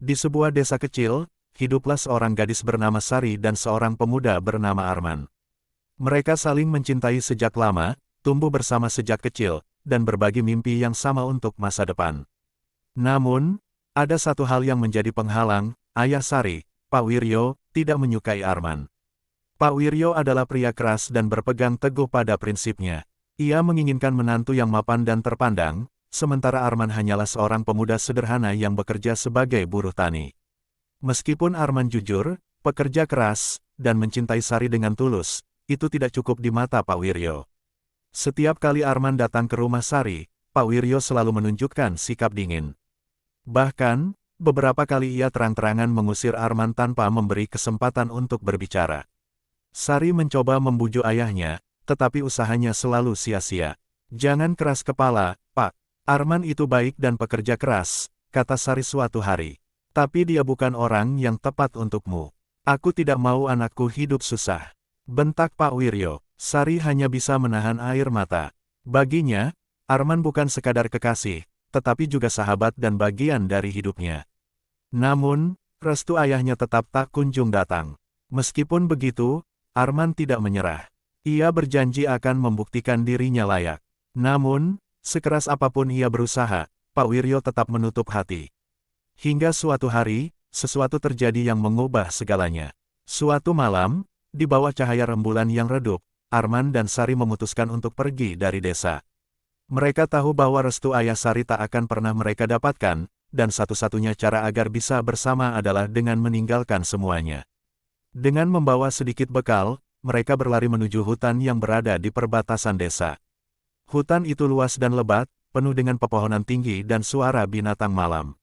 Di sebuah desa kecil, hiduplah seorang gadis bernama Sari dan seorang pemuda bernama Arman. Mereka saling mencintai sejak lama, tumbuh bersama sejak kecil, dan berbagi mimpi yang sama untuk masa depan. Namun, ada satu hal yang menjadi penghalang, ayah Sari, Pak Wiryo, tidak menyukai Arman. Pak Wiryo adalah pria keras dan berpegang teguh pada prinsipnya. Ia menginginkan menantu yang mapan dan terpandang, sementara Arman hanyalah seorang pemuda sederhana yang bekerja sebagai buruh tani. Meskipun Arman jujur, pekerja keras, dan mencintai Sari dengan tulus, itu tidak cukup di mata Pak Wiryo. Setiap kali Arman datang ke rumah Sari, Pak Wiryo selalu menunjukkan sikap dingin. Bahkan, beberapa kali ia terang-terangan mengusir Arman tanpa memberi kesempatan untuk berbicara. Sari mencoba membujuk ayahnya, tetapi usahanya selalu sia-sia. "Jangan keras kepala, Pak. Arman itu baik dan pekerja keras," kata Sari suatu hari. "Tapi dia bukan orang yang tepat untukmu. Aku tidak mau anakku hidup susah," bentak Pak Wiryo. Sari hanya bisa menahan air mata. Baginya, Arman bukan sekadar kekasih, tetapi juga sahabat dan bagian dari hidupnya. Namun, restu ayahnya tetap tak kunjung datang. Meskipun begitu, Arman tidak menyerah. Ia berjanji akan membuktikan dirinya layak. Namun, sekeras apapun ia berusaha, Pak Wiryo tetap menutup hati. Hingga suatu hari, sesuatu terjadi yang mengubah segalanya. Suatu malam, di bawah cahaya rembulan yang redup, Arman dan Sari memutuskan untuk pergi dari desa. Mereka tahu bahwa restu ayah Sari tak akan pernah mereka dapatkan, dan satu-satunya cara agar bisa bersama adalah dengan meninggalkan semuanya. Dengan membawa sedikit bekal, mereka berlari menuju hutan yang berada di perbatasan desa. Hutan itu luas dan lebat, penuh dengan pepohonan tinggi dan suara binatang malam.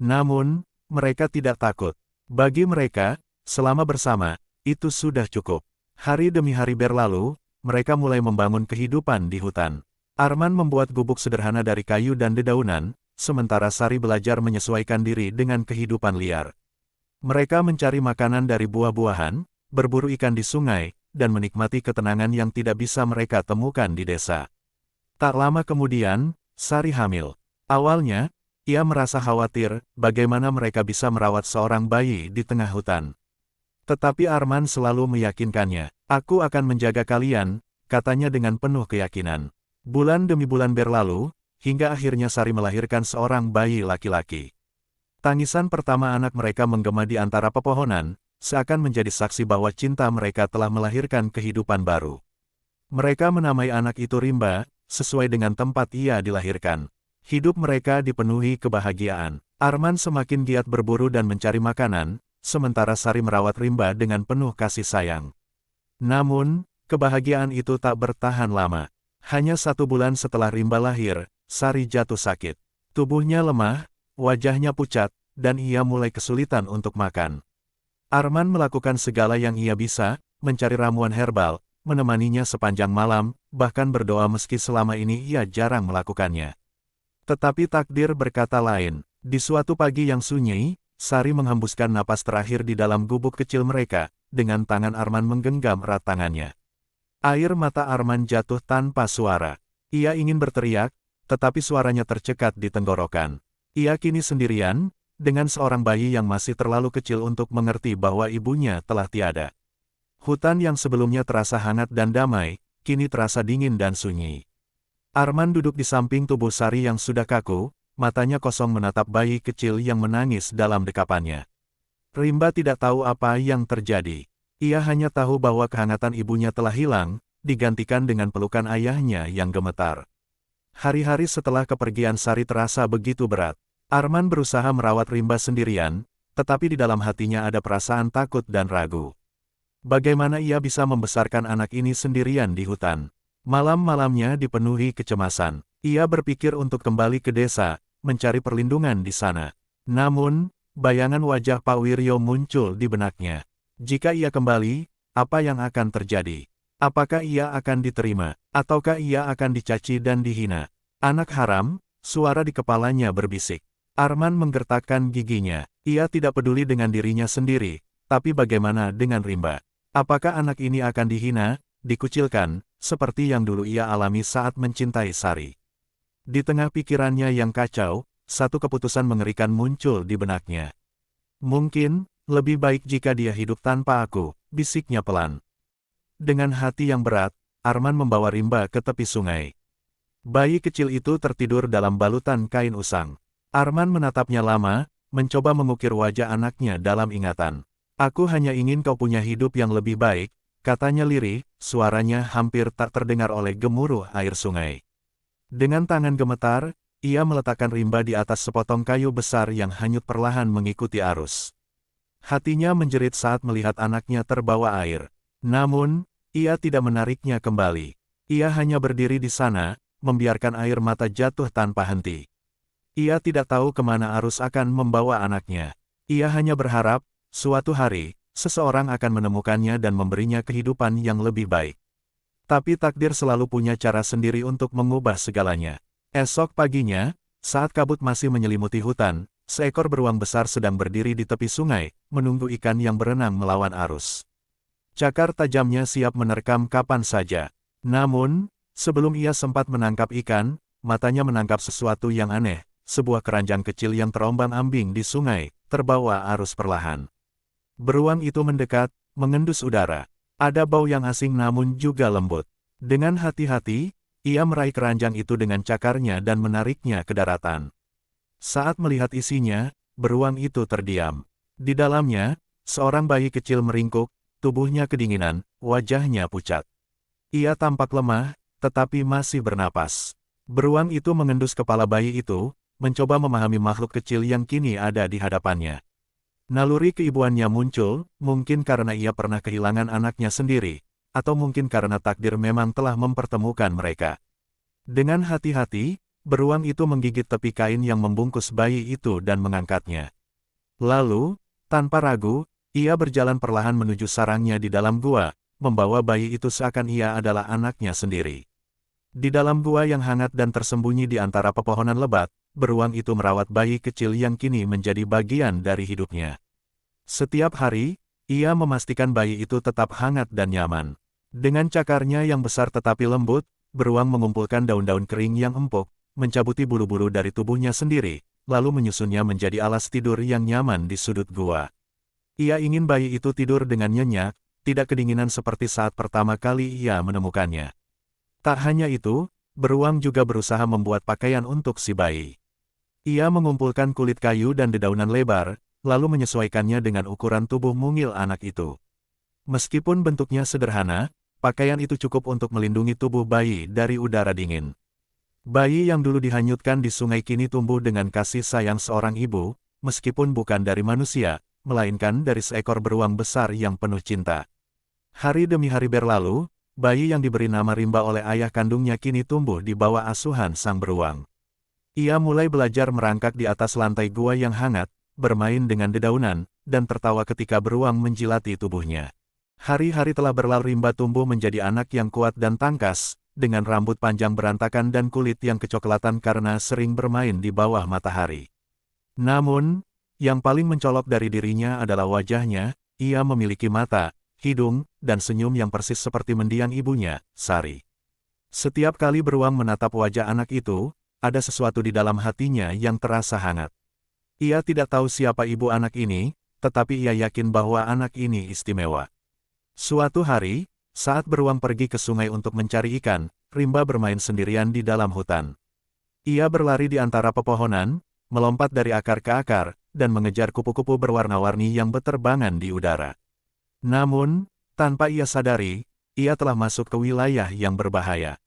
Namun, mereka tidak takut. Bagi mereka, selama bersama, itu sudah cukup. Hari demi hari berlalu, mereka mulai membangun kehidupan di hutan. Arman membuat gubuk sederhana dari kayu dan dedaunan, sementara Sari belajar menyesuaikan diri dengan kehidupan liar. Mereka mencari makanan dari buah-buahan, berburu ikan di sungai, dan menikmati ketenangan yang tidak bisa mereka temukan di desa. Tak lama kemudian, Sari hamil. Awalnya, ia merasa khawatir bagaimana mereka bisa merawat seorang bayi di tengah hutan. Tetapi Arman selalu meyakinkannya, "Aku akan menjaga kalian," katanya dengan penuh keyakinan. Bulan demi bulan berlalu, hingga akhirnya Sari melahirkan seorang bayi laki-laki. Tangisan pertama anak mereka menggema di antara pepohonan, seakan menjadi saksi bahwa cinta mereka telah melahirkan kehidupan baru. Mereka menamai anak itu Rimba, sesuai dengan tempat ia dilahirkan. Hidup mereka dipenuhi kebahagiaan. Arman semakin giat berburu dan mencari makanan, sementara Sari merawat Rimba dengan penuh kasih sayang. Namun, kebahagiaan itu tak bertahan lama. Hanya 1 bulan setelah Rimba lahir, Sari jatuh sakit. Tubuhnya lemah, wajahnya pucat, dan ia mulai kesulitan untuk makan. Arman melakukan segala yang ia bisa, mencari ramuan herbal, menemaninya sepanjang malam, bahkan berdoa meski selama ini ia jarang melakukannya. Tetapi takdir berkata lain. Di suatu pagi yang sunyi, Sari menghembuskan napas terakhir di dalam gubuk kecil mereka, dengan tangan Arman menggenggam erat tangannya. Air mata Arman jatuh tanpa suara. Ia ingin berteriak, tetapi suaranya tercekat di tenggorokan. Ia kini sendirian, dengan seorang bayi yang masih terlalu kecil untuk mengerti bahwa ibunya telah tiada. Hutan yang sebelumnya terasa hangat dan damai, kini terasa dingin dan sunyi. Arman duduk di samping tubuh Sari yang sudah kaku, matanya kosong menatap bayi kecil yang menangis dalam dekapannya. Rimba tidak tahu apa yang terjadi. Ia hanya tahu bahwa kehangatan ibunya telah hilang, digantikan dengan pelukan ayahnya yang gemetar. Hari-hari setelah kepergian Sari terasa begitu berat. Arman berusaha merawat Rimba sendirian, tetapi di dalam hatinya ada perasaan takut dan ragu. Bagaimana ia bisa membesarkan anak ini sendirian di hutan? Malam-malamnya dipenuhi kecemasan. Ia berpikir untuk kembali ke desa, mencari perlindungan di sana. Namun, bayangan wajah Pak Wiryo muncul di benaknya. Jika ia kembali, apa yang akan terjadi? Apakah ia akan diterima, ataukah ia akan dicaci dan dihina? Anak haram, suara di kepalanya berbisik. Arman menggertakkan giginya. Ia tidak peduli dengan dirinya sendiri, tapi bagaimana dengan Rimba? Apakah anak ini akan dihina, dikucilkan, seperti yang dulu ia alami saat mencintai Sari? Di tengah pikirannya yang kacau, satu keputusan mengerikan muncul di benaknya. Mungkin, lebih baik jika dia hidup tanpa aku, bisiknya pelan. Dengan hati yang berat, Arman membawa Rimba ke tepi sungai. Bayi kecil itu tertidur dalam balutan kain usang. Arman menatapnya lama, mencoba mengukir wajah anaknya dalam ingatan. Aku hanya ingin kau punya hidup yang lebih baik, katanya lirih, suaranya hampir tak terdengar oleh gemuruh air sungai. Dengan tangan gemetar, ia meletakkan Rimba di atas sepotong kayu besar yang hanyut perlahan mengikuti arus. Hatinya menjerit saat melihat anaknya terbawa air. Namun, ia tidak menariknya kembali. Ia hanya berdiri di sana, membiarkan air mata jatuh tanpa henti. Ia tidak tahu kemana arus akan membawa anaknya. Ia hanya berharap, suatu hari, seseorang akan menemukannya dan memberinya kehidupan yang lebih baik. Tapi takdir selalu punya cara sendiri untuk mengubah segalanya. Esok paginya, saat kabut masih menyelimuti hutan, seekor beruang besar sedang berdiri di tepi sungai, menunggu ikan yang berenang melawan arus. Cakar tajamnya siap menerkam kapan saja. Namun, sebelum ia sempat menangkap ikan, matanya menangkap sesuatu yang aneh, sebuah keranjang kecil yang terombang-ambing di sungai, terbawa arus perlahan. Beruang itu mendekat, mengendus udara. Ada bau yang asing namun juga lembut. Dengan hati-hati, ia meraih keranjang itu dengan cakarnya dan menariknya ke daratan. Saat melihat isinya, beruang itu terdiam. Di dalamnya, seorang bayi kecil meringkuk, tubuhnya kedinginan, wajahnya pucat. Ia tampak lemah, tetapi masih bernapas. Beruang itu mengendus kepala bayi itu, mencoba memahami makhluk kecil yang kini ada di hadapannya. Naluri keibuannya muncul, mungkin karena ia pernah kehilangan anaknya sendiri, atau mungkin karena takdir memang telah mempertemukan mereka. Dengan hati-hati, beruang itu menggigit tepi kain yang membungkus bayi itu dan mengangkatnya. Lalu, tanpa ragu, ia berjalan perlahan menuju sarangnya di dalam gua, membawa bayi itu seakan ia adalah anaknya sendiri. Di dalam gua yang hangat dan tersembunyi di antara pepohonan lebat, beruang itu merawat bayi kecil yang kini menjadi bagian dari hidupnya. Setiap hari, ia memastikan bayi itu tetap hangat dan nyaman. Dengan cakarnya yang besar tetapi lembut, beruang mengumpulkan daun-daun kering yang empuk, mencabuti bulu-bulu dari tubuhnya sendiri, lalu menyusunnya menjadi alas tidur yang nyaman di sudut gua. Ia ingin bayi itu tidur dengan nyenyak, tidak kedinginan seperti saat pertama kali ia menemukannya. Tak hanya itu, beruang juga berusaha membuat pakaian untuk si bayi. Ia mengumpulkan kulit kayu dan dedaunan lebar, lalu menyesuaikannya dengan ukuran tubuh mungil anak itu. Meskipun bentuknya sederhana, pakaian itu cukup untuk melindungi tubuh bayi dari udara dingin. Bayi yang dulu dihanyutkan di sungai kini tumbuh dengan kasih sayang seorang ibu, meskipun bukan dari manusia, melainkan dari seekor beruang besar yang penuh cinta. Hari demi hari berlalu, bayi yang diberi nama Rimba oleh ayah kandungnya kini tumbuh di bawah asuhan sang beruang. Ia mulai belajar merangkak di atas lantai gua yang hangat, bermain dengan dedaunan, dan tertawa ketika beruang menjilati tubuhnya. Hari-hari telah berlalu, Rimba tumbuh menjadi anak yang kuat dan tangkas, dengan rambut panjang berantakan dan kulit yang kecoklatan karena sering bermain di bawah matahari. Namun, yang paling mencolok dari dirinya adalah wajahnya. Ia memiliki mata, hidung, dan senyum yang persis seperti mendiang ibunya, Sari. Setiap kali beruang menatap wajah anak itu, ada sesuatu di dalam hatinya yang terasa hangat. Ia tidak tahu siapa ibu anak ini, tetapi ia yakin bahwa anak ini istimewa. Suatu hari, saat beruang pergi ke sungai untuk mencari ikan, Rimba bermain sendirian di dalam hutan. Ia berlari di antara pepohonan, melompat dari akar ke akar, dan mengejar kupu-kupu berwarna-warni yang beterbangan di udara. Namun, tanpa ia sadari, ia telah masuk ke wilayah yang berbahaya.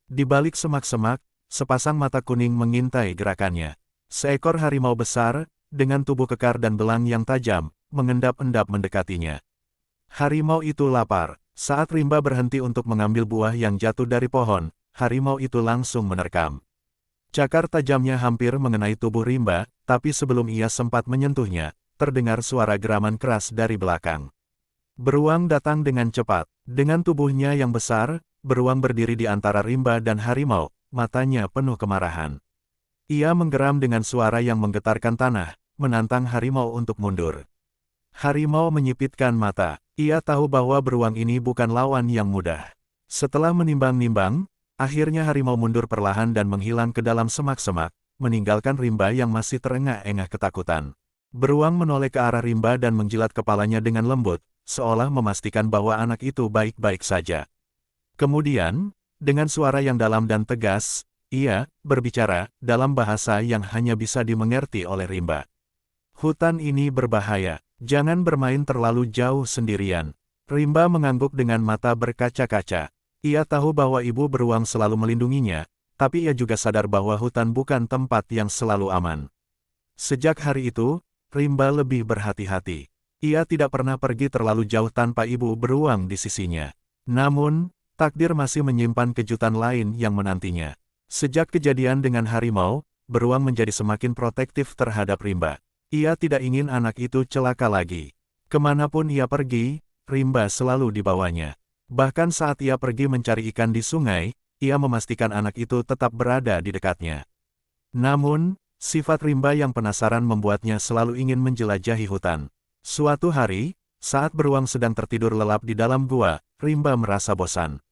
Di balik semak-semak, sepasang mata kuning mengintai gerakannya. Seekor harimau besar, dengan tubuh kekar dan belang yang tajam, mengendap-endap mendekatinya. Harimau itu lapar. Saat Rimba berhenti untuk mengambil buah yang jatuh dari pohon, harimau itu langsung menerkam. Cakar tajamnya hampir mengenai tubuh Rimba, tapi sebelum ia sempat menyentuhnya, terdengar suara geraman keras dari belakang. Beruang datang dengan cepat. Dengan tubuhnya yang besar, beruang berdiri di antara Rimba dan harimau, matanya penuh kemarahan. Ia menggeram dengan suara yang menggetarkan tanah, menantang harimau untuk mundur. Harimau menyipitkan mata. Ia tahu bahwa beruang ini bukan lawan yang mudah. Setelah menimbang-nimbang, akhirnya harimau mundur perlahan dan menghilang ke dalam semak-semak, meninggalkan Rimba yang masih terengah-engah ketakutan. Beruang menoleh ke arah Rimba dan menjilat kepalanya dengan lembut, seolah memastikan bahwa anak itu baik-baik saja. Kemudian, dengan suara yang dalam dan tegas, ia berbicara dalam bahasa yang hanya bisa dimengerti oleh Rimba. Hutan ini berbahaya, jangan bermain terlalu jauh sendirian. Rimba mengangguk dengan mata berkaca-kaca. Ia tahu bahwa ibu beruang selalu melindunginya, tapi ia juga sadar bahwa hutan bukan tempat yang selalu aman. Sejak hari itu, Rimba lebih berhati-hati. Ia tidak pernah pergi terlalu jauh tanpa ibu beruang di sisinya. Namun, takdir masih menyimpan kejutan lain yang menantinya. Sejak kejadian dengan harimau, beruang menjadi semakin protektif terhadap Rimba. Ia tidak ingin anak itu celaka lagi. Kemanapun ia pergi, Rimba selalu dibawanya. Bahkan saat ia pergi mencari ikan di sungai, ia memastikan anak itu tetap berada di dekatnya. Namun, sifat Rimba yang penasaran membuatnya selalu ingin menjelajahi hutan. Suatu hari, saat beruang sedang tertidur lelap di dalam gua, Rimba merasa bosan.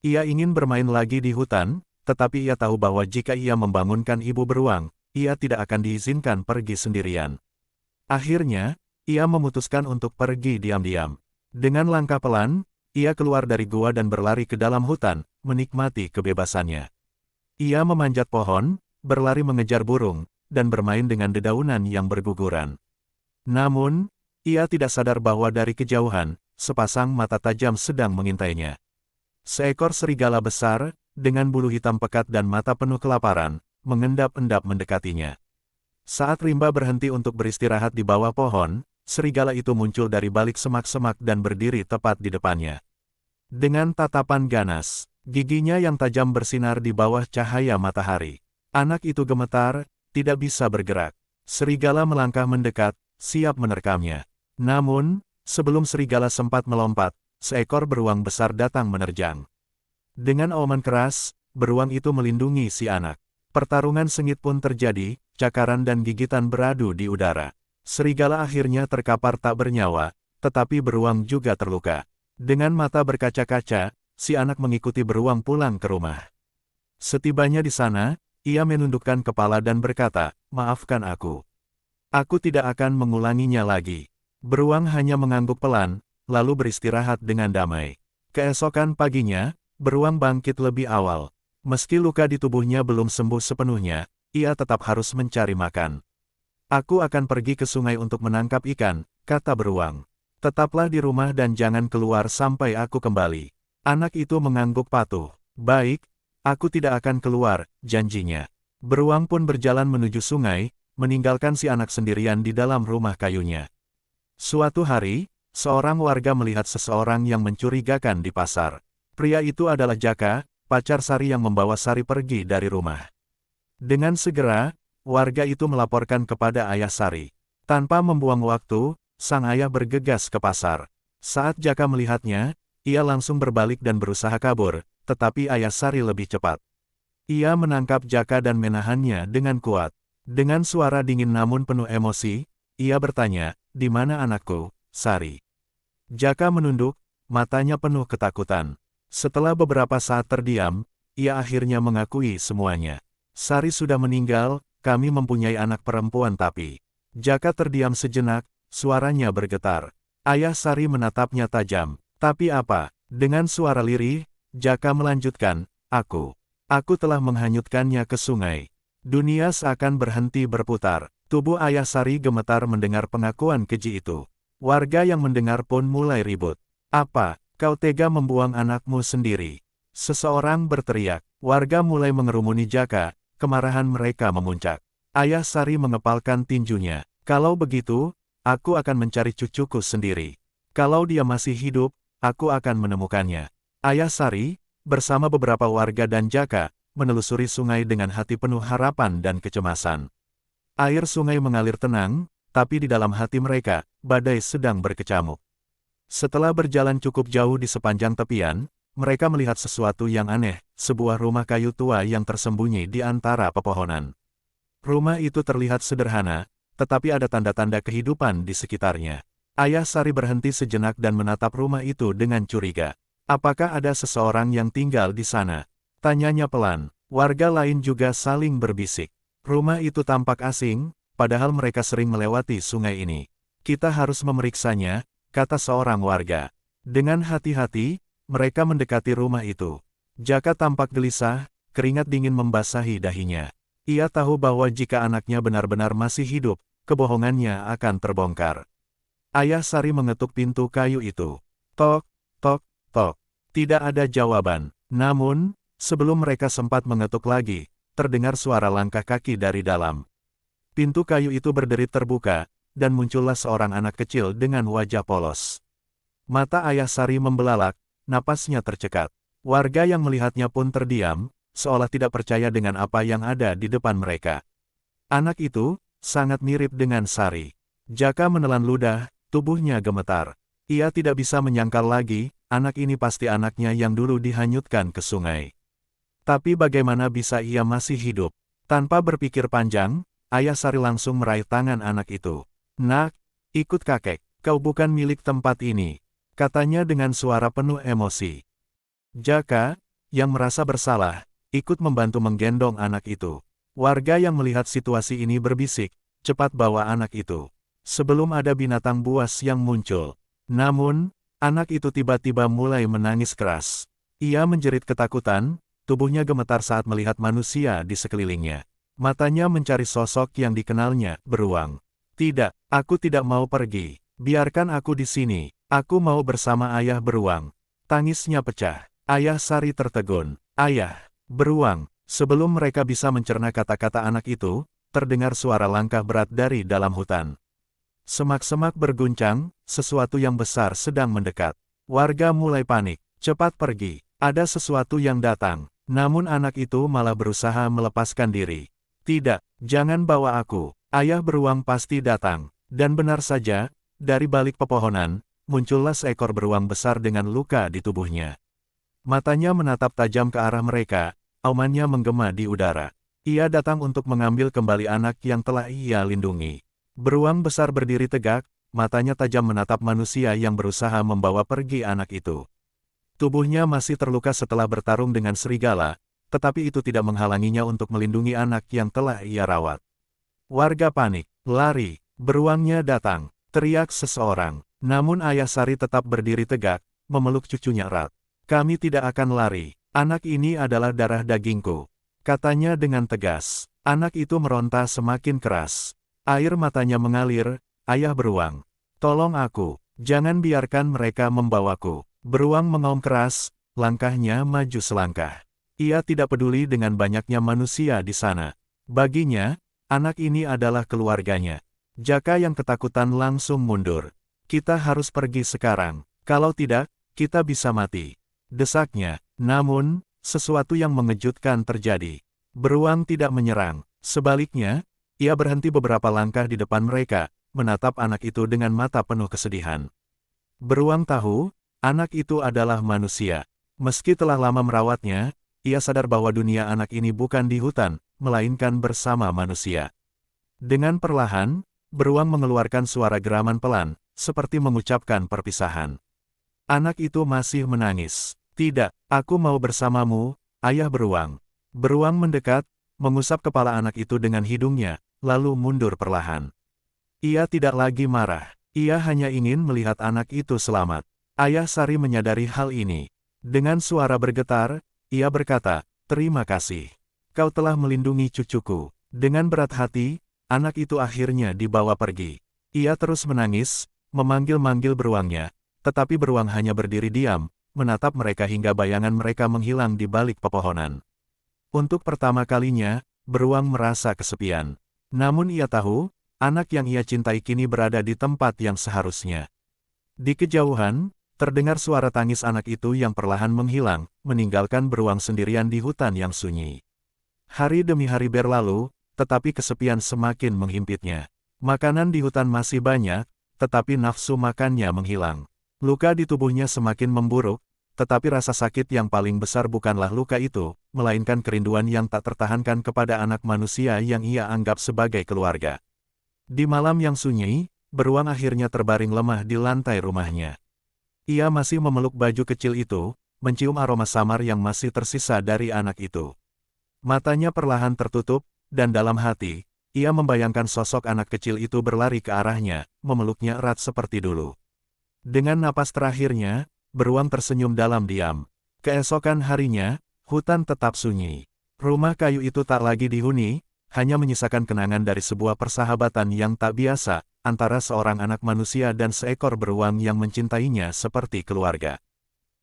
Ia ingin bermain lagi di hutan, tetapi ia tahu bahwa jika ia membangunkan ibu beruang, ia tidak akan diizinkan pergi sendirian. Akhirnya, ia memutuskan untuk pergi diam-diam. Dengan langkah pelan, ia keluar dari gua dan berlari ke dalam hutan, menikmati kebebasannya. Ia memanjat pohon, berlari mengejar burung, dan bermain dengan dedaunan yang berguguran. Namun, ia tidak sadar bahwa dari kejauhan, sepasang mata tajam sedang mengintainya. Seekor serigala besar, dengan bulu hitam pekat dan mata penuh kelaparan, mengendap-endap mendekatinya. Saat Rimba berhenti untuk beristirahat di bawah pohon, serigala itu muncul dari balik semak-semak dan berdiri tepat di depannya. Dengan tatapan ganas, giginya yang tajam bersinar di bawah cahaya matahari. Anak itu gemetar, tidak bisa bergerak. Serigala melangkah mendekat, siap menerkamnya. Namun, sebelum serigala sempat melompat, seekor beruang besar datang menerjang. Dengan auman keras, beruang itu melindungi si anak. Pertarungan sengit pun terjadi, cakaran dan gigitan beradu di udara. Serigala akhirnya terkapar tak bernyawa, tetapi beruang juga terluka. Dengan mata berkaca-kaca, si anak mengikuti beruang pulang ke rumah. Setibanya di sana, ia menundukkan kepala dan berkata, "Maafkan aku. Aku tidak akan mengulanginya lagi." Beruang hanya mengangguk pelan, lalu beristirahat dengan damai. Keesokan paginya, beruang bangkit lebih awal. Meski luka di tubuhnya belum sembuh sepenuhnya, ia tetap harus mencari makan. "Aku akan pergi ke sungai untuk menangkap ikan," kata beruang. "Tetaplah di rumah dan jangan keluar sampai aku kembali." Anak itu mengangguk patuh. "Baik, aku tidak akan keluar," janjinya. Beruang pun berjalan menuju sungai, meninggalkan si anak sendirian di dalam rumah kayunya. Suatu hari, seorang warga melihat seseorang yang mencurigakan di pasar. Pria itu adalah Jaka, pacar Sari yang membawa Sari pergi dari rumah. Dengan segera, warga itu melaporkan kepada ayah Sari. Tanpa membuang waktu, sang ayah bergegas ke pasar. Saat Jaka melihatnya, ia langsung berbalik dan berusaha kabur, tetapi ayah Sari lebih cepat. Ia menangkap Jaka dan menahannya dengan kuat. Dengan suara dingin namun penuh emosi, ia bertanya, "Di mana anakku, Sari?" Jaka menunduk, matanya penuh ketakutan. Setelah beberapa saat terdiam, ia akhirnya mengakui semuanya. "Sari sudah meninggal, kami mempunyai anak perempuan tapi..." Jaka terdiam sejenak, suaranya bergetar. Ayah Sari menatapnya tajam. "Tapi apa?" Dengan suara lirih, Jaka melanjutkan, Aku telah menghanyutkannya ke sungai. Dunia seakan berhenti berputar." Tubuh ayah Sari gemetar mendengar pengakuan keji itu. Warga yang mendengar pun mulai ribut. "Apa, kau tega membuang anakmu sendiri?" Seseorang berteriak. Warga mulai mengerumuni Jaka, kemarahan mereka memuncak. Ayah Sari mengepalkan tinjunya. "Kalau begitu, aku akan mencari cucuku sendiri. Kalau dia masih hidup, aku akan menemukannya." Ayah Sari, bersama beberapa warga dan Jaka, menelusuri sungai dengan hati penuh harapan dan kecemasan. Air sungai mengalir tenang, tapi di dalam hati mereka, badai sedang berkecamuk. Setelah berjalan cukup jauh di sepanjang tepian, mereka melihat sesuatu yang aneh, sebuah rumah kayu tua yang tersembunyi di antara pepohonan. Rumah itu terlihat sederhana, tetapi ada tanda-tanda kehidupan di sekitarnya. Ayah Sari berhenti sejenak dan menatap rumah itu dengan curiga. "Apakah ada seseorang yang tinggal di sana?" tanyanya pelan. Warga lain juga saling berbisik. Rumah itu tampak asing, padahal mereka sering melewati sungai ini. Kita harus memeriksanya, kata seorang warga. Dengan hati-hati, mereka mendekati rumah itu. Jaka tampak gelisah, keringat dingin membasahi dahinya. Ia tahu bahwa jika anaknya benar-benar masih hidup, kebohongannya akan terbongkar. Ayah Sari mengetuk pintu kayu itu. Tok, tok, tok. Tidak ada jawaban. Namun, sebelum mereka sempat mengetuk lagi, terdengar suara langkah kaki dari dalam. Pintu kayu itu berderit terbuka, dan muncullah seorang anak kecil dengan wajah polos. Mata Ayah Sari membelalak, napasnya tercekat. Warga yang melihatnya pun terdiam, seolah tidak percaya dengan apa yang ada di depan mereka. Anak itu sangat mirip dengan Sari. Jaka menelan ludah, tubuhnya gemetar. Ia tidak bisa menyangkal lagi, anak ini pasti anaknya yang dulu dihanyutkan ke sungai. Tapi bagaimana bisa ia masih hidup? Tanpa berpikir panjang, Ayah Sari langsung meraih tangan anak itu. Nak, ikut kakek, kau bukan milik tempat ini, katanya dengan suara penuh emosi. Jaka, yang merasa bersalah, ikut membantu menggendong anak itu. Warga yang melihat situasi ini berbisik, cepat bawa anak itu. Sebelum ada binatang buas yang muncul. Namun, anak itu tiba-tiba mulai menangis keras. Ia menjerit ketakutan, tubuhnya gemetar saat melihat manusia di sekelilingnya. Matanya mencari sosok yang dikenalnya, beruang. Tidak, aku tidak mau pergi. Biarkan aku di sini. Aku mau bersama ayah beruang. Tangisnya pecah. Ayah Sari tertegun. Ayah, beruang. Sebelum mereka bisa mencerna kata-kata anak itu, terdengar suara langkah berat dari dalam hutan. Semak-semak berguncang, sesuatu yang besar sedang mendekat. Warga mulai panik. Cepat pergi, ada sesuatu yang datang. Namun anak itu malah berusaha melepaskan diri. Tidak, jangan bawa aku. Ayah beruang pasti datang. Dan benar saja, dari balik pepohonan, muncullah seekor beruang besar dengan luka di tubuhnya. Matanya menatap tajam ke arah mereka, aumannya menggema di udara. Ia datang untuk mengambil kembali anak yang telah ia lindungi. Beruang besar berdiri tegak, matanya tajam menatap manusia yang berusaha membawa pergi anak itu. Tubuhnya masih terluka setelah bertarung dengan serigala, tetapi itu tidak menghalanginya untuk melindungi anak yang telah ia rawat. Warga panik, lari, beruangnya datang, teriak seseorang. Namun Ayah Sari tetap berdiri tegak, memeluk cucunya erat. Kami tidak akan lari, anak ini adalah darah dagingku, katanya dengan tegas. Anak itu meronta semakin keras. Air matanya mengalir, ayah beruang. Tolong aku, jangan biarkan mereka membawaku. Beruang mengaum keras, langkahnya maju selangkah. Ia tidak peduli dengan banyaknya manusia di sana. Baginya, anak ini adalah keluarganya. Jaka yang ketakutan langsung mundur. Kita harus pergi sekarang, kalau tidak, kita bisa mati. Desaknya, namun, sesuatu yang mengejutkan terjadi. Beruang tidak menyerang, sebaliknya, ia berhenti beberapa langkah di depan mereka, menatap anak itu dengan mata penuh kesedihan. Beruang tahu, anak itu adalah manusia. Meski telah lama merawatnya, ia sadar bahwa dunia anak ini bukan di hutan, melainkan bersama manusia. Dengan perlahan, beruang mengeluarkan suara geraman pelan, seperti mengucapkan perpisahan. Anak itu masih menangis. Tidak, aku mau bersamamu, ayah beruang. Beruang mendekat, mengusap kepala anak itu dengan hidungnya, lalu mundur perlahan. Ia tidak lagi marah, ia hanya ingin melihat anak itu selamat. Ayah Sari menyadari hal ini. Dengan suara bergetar, ia berkata, terima kasih. Kau telah melindungi cucuku. Dengan berat hati, anak itu akhirnya dibawa pergi. Ia terus menangis, memanggil-manggil beruangnya, tetapi beruang hanya berdiri diam, menatap mereka hingga bayangan mereka menghilang di balik pepohonan. Untuk pertama kalinya, beruang merasa kesepian. Namun ia tahu, anak yang ia cintai kini berada di tempat yang seharusnya. Di kejauhan, terdengar suara tangis anak itu yang perlahan menghilang, meninggalkan beruang sendirian di hutan yang sunyi. Hari demi hari berlalu, tetapi kesepian semakin menghimpitnya. Makanan di hutan masih banyak, tetapi nafsu makannya menghilang. Luka di tubuhnya semakin memburuk, tetapi rasa sakit yang paling besar bukanlah luka itu, melainkan kerinduan yang tak tertahankan kepada anak manusia yang ia anggap sebagai keluarga. Di malam yang sunyi, beruang akhirnya terbaring lemah di lantai rumahnya. Ia masih memeluk baju kecil itu, mencium aroma samar yang masih tersisa dari anak itu. Matanya perlahan tertutup, dan dalam hati, Ia membayangkan sosok anak kecil itu berlari ke arahnya, memeluknya erat seperti dulu. Dengan napas terakhirnya, beruang tersenyum dalam diam. Keesokan harinya, hutan tetap sunyi. Rumah kayu itu tak lagi dihuni, hanya menyisakan kenangan dari sebuah persahabatan yang tak biasa, antara seorang anak manusia dan seekor beruang yang mencintainya seperti keluarga.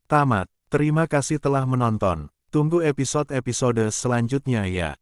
Tamat. Terima kasih telah menonton. Tunggu episode-episode selanjutnya ya.